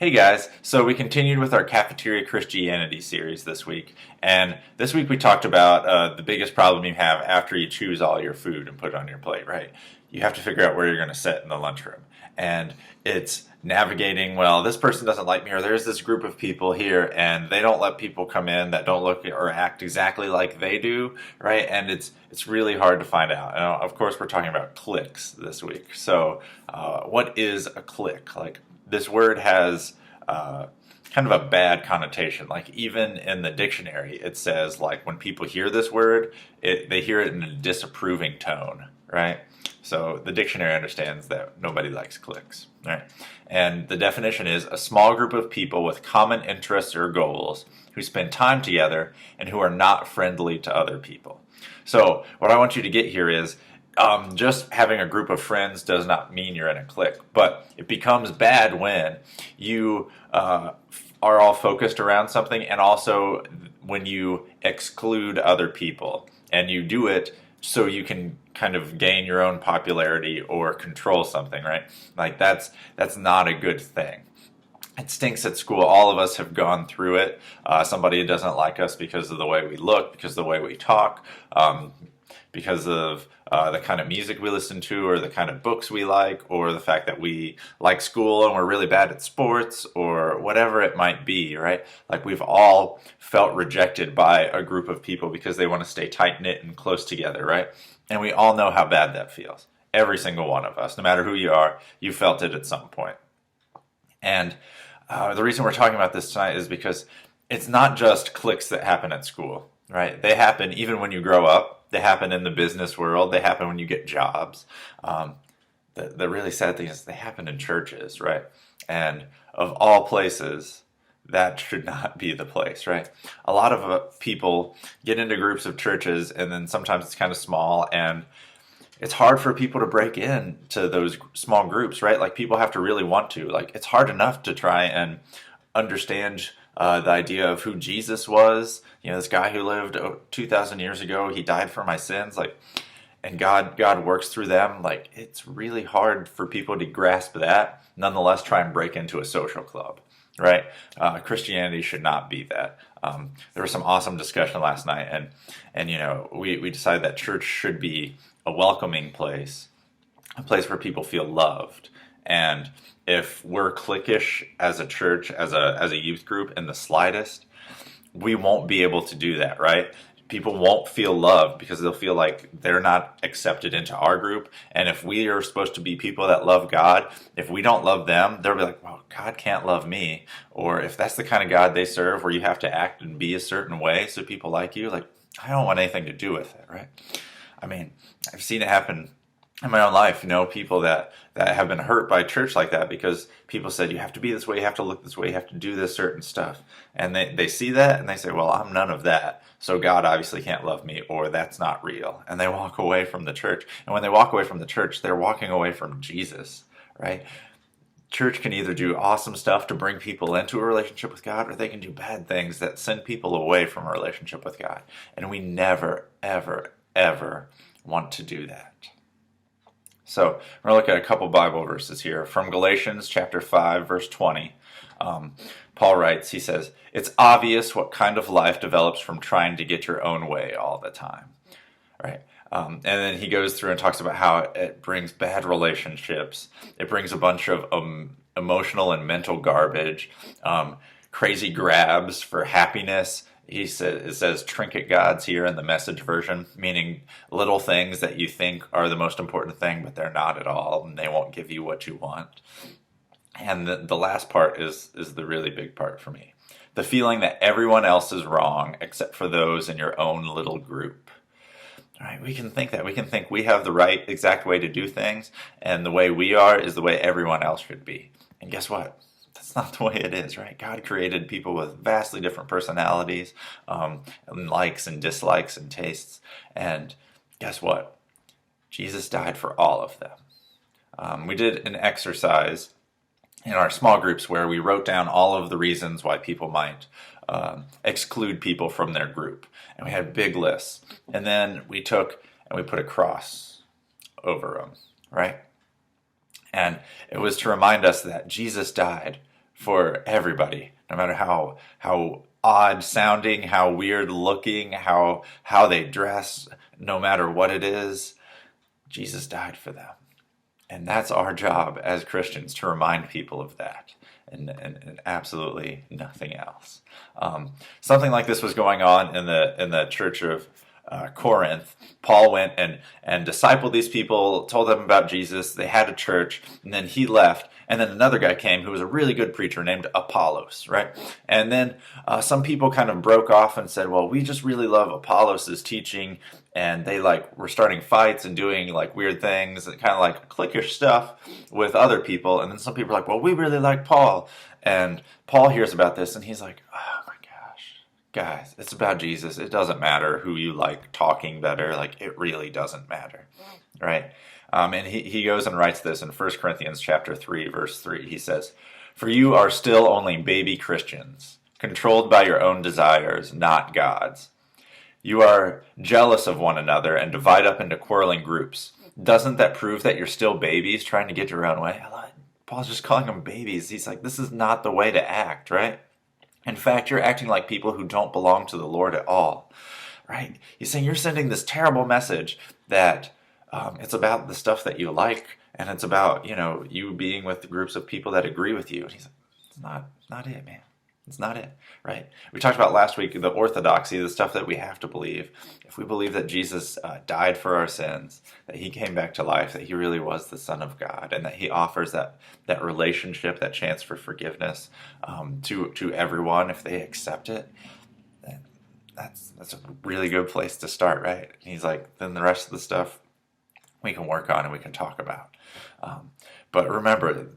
Hey guys, so we continued with our Cafeteria Christianity series this week, and this week we talked about the biggest problem you have after you choose all your food and put it on your plate, right? You have to figure out where you're going to sit in the lunchroom, and it's navigating, well, this person doesn't like me, or there's this group of people here, and they don't let people come in that don't look or act exactly like they do, right? And it's really hard to find out. And of course, we're talking about cliques this week. So, what is a clique? Like, this word has kind of a bad connotation. Like, even in the dictionary, it says, like, when people hear this word, they hear it in a disapproving tone, right? So the dictionary understands that nobody likes cliques, right? And the definition is a small group of people with common interests or goals who spend time together and who are not friendly to other people. So what I want you to get here is just having a group of friends does not mean you're in a clique, but it becomes bad when you are all focused around something, and also when you exclude other people, and you do it so you can kind of gain your own popularity or control something, right? Like, that's not a good thing. It stinks at school. All of us have gone through it. Somebody doesn't like us because of the way we look, because of the way we talk, because of the kind of music we listen to, or the kind of books we like, or the fact that we like school and we're really bad at sports, or whatever it might be, right? Like, we've all felt rejected by a group of people because they want to stay tight-knit and close together, right? And we all know how bad that feels. Every single one of us, no matter who you are, you felt it at some point. And the reason we're talking about this tonight is because it's not just cliques that happen at school, right? They happen even when you grow up. They happen in the business world. They happen when you get jobs. The really sad thing is they happen in churches, right? And of all places, that should not be the place, right? A lot of people get into groups of churches, and then sometimes it's kind of small, and it's hard for people to break into those small groups, right? Like, people have to really want to. Like, it's hard enough to try and understand the idea of who Jesus was. You know, this guy who lived 2,000 years ago, he died for my sins, like, and God works through them. Like, it's really hard for people to grasp that, nonetheless try and break into a social club, right? Christianity should not be that. There was some awesome discussion last night, and you know, we decided that church should be a welcoming place, a place where people feel loved. And if we're cliquish as a church, as a youth group in the slightest, we won't be able to do that, right? People won't feel loved because they'll feel like they're not accepted into our group. And if we are supposed to be people that love God, if we don't love them, they'll be like, well, God can't love me. Or if that's the kind of God they serve, where you have to act and be a certain way so people like you, like, I don't want anything to do with it, right? I mean, I've seen it happen in my own life, you know, people that have been hurt by church like that because people said, you have to be this way, you have to look this way, you have to do this certain stuff. And they see that and they say, well, I'm none of that, so God obviously can't love me, or that's not real. And they walk away from the church. And when they walk away from the church, they're walking away from Jesus, right? Church can either do awesome stuff to bring people into a relationship with God, or they can do bad things that send people away from a relationship with God. And we never, ever, ever want to do that. So we're going to look at a couple Bible verses here. From Galatians chapter 5, verse 20, Paul writes, he says, it's obvious what kind of life develops from trying to get your own way all the time, right? And then he goes through and talks about how it brings bad relationships. It brings a bunch of emotional and mental garbage, crazy grabs for happiness. It says trinket gods here in the Message version, meaning little things that you think are the most important thing, but they're not at all, and they won't give you what you want. And the last part is the really big part for me. The feeling that everyone else is wrong except for those in your own little group. All right, we can think that. We can think we have the right exact way to do things, and the way we are is the way everyone else should be. And guess what? That's not the way it is, right? God created people with vastly different personalities, and likes and dislikes and tastes. And guess what? Jesus died for all of them. We did an exercise in our small groups where we wrote down all of the reasons why people might exclude people from their group. And we had big lists. And then we took and we put a cross over them, right? And it was to remind us that Jesus died for everybody, no matter how odd sounding, how weird looking, how they dress, no matter what it is. Jesus died for them. And that's our job as Christians, to remind people of that, and absolutely nothing else. Something like this was going on in the church of Corinth. Paul went and discipled these people, told them about Jesus. They had a church, and then he left. And then another guy came who was a really good preacher named Apollos, right? And then some people kind of broke off and said, well, we just really love Apollos' teaching. And they were starting fights and doing weird things and kind of cliquish stuff with other people. And then some people are like, well, we really like Paul. And Paul hears about this and he's like, oh my gosh, guys, it's about Jesus. It doesn't matter who you like talking better. It really doesn't matter, right? And he goes and writes this in 1 Corinthians chapter 3, verse 3. He says, for you are still only baby Christians, controlled by your own desires, not God's. You are jealous of one another and divide up into quarreling groups. Doesn't that prove that you're still babies trying to get your own way? Paul's just calling them babies. He's like, this is not the way to act, right? In fact, you're acting like people who don't belong to the Lord at all, right? He's saying you're sending this terrible message that it's about the stuff that you like, and it's about, you being with groups of people that agree with you. And he's like, it's not it, man. It's not it, right? We talked about last week the orthodoxy, the stuff that we have to believe. If we believe that Jesus died for our sins, that he came back to life, that he really was the Son of God, and that he offers that relationship, that chance for forgiveness to everyone if they accept it, then that's a really good place to start, right? And he's like, then the rest of the stuff we can work on and we can talk about. But remember,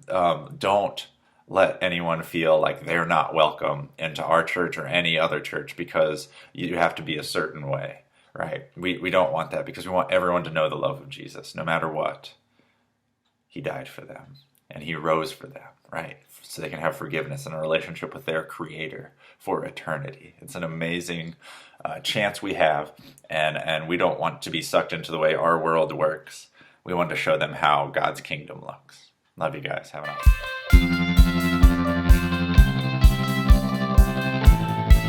don't let anyone feel like they're not welcome into our church or any other church because you have to be a certain way, right? We don't want that, because we want everyone to know the love of Jesus, no matter what. He died for them and he rose for them, right? So they can have forgiveness and a relationship with their Creator for eternity. It's an amazing chance we have, and we don't want to be sucked into the way our world works. We want to show them how God's kingdom looks. Love you guys. Have an awesome day.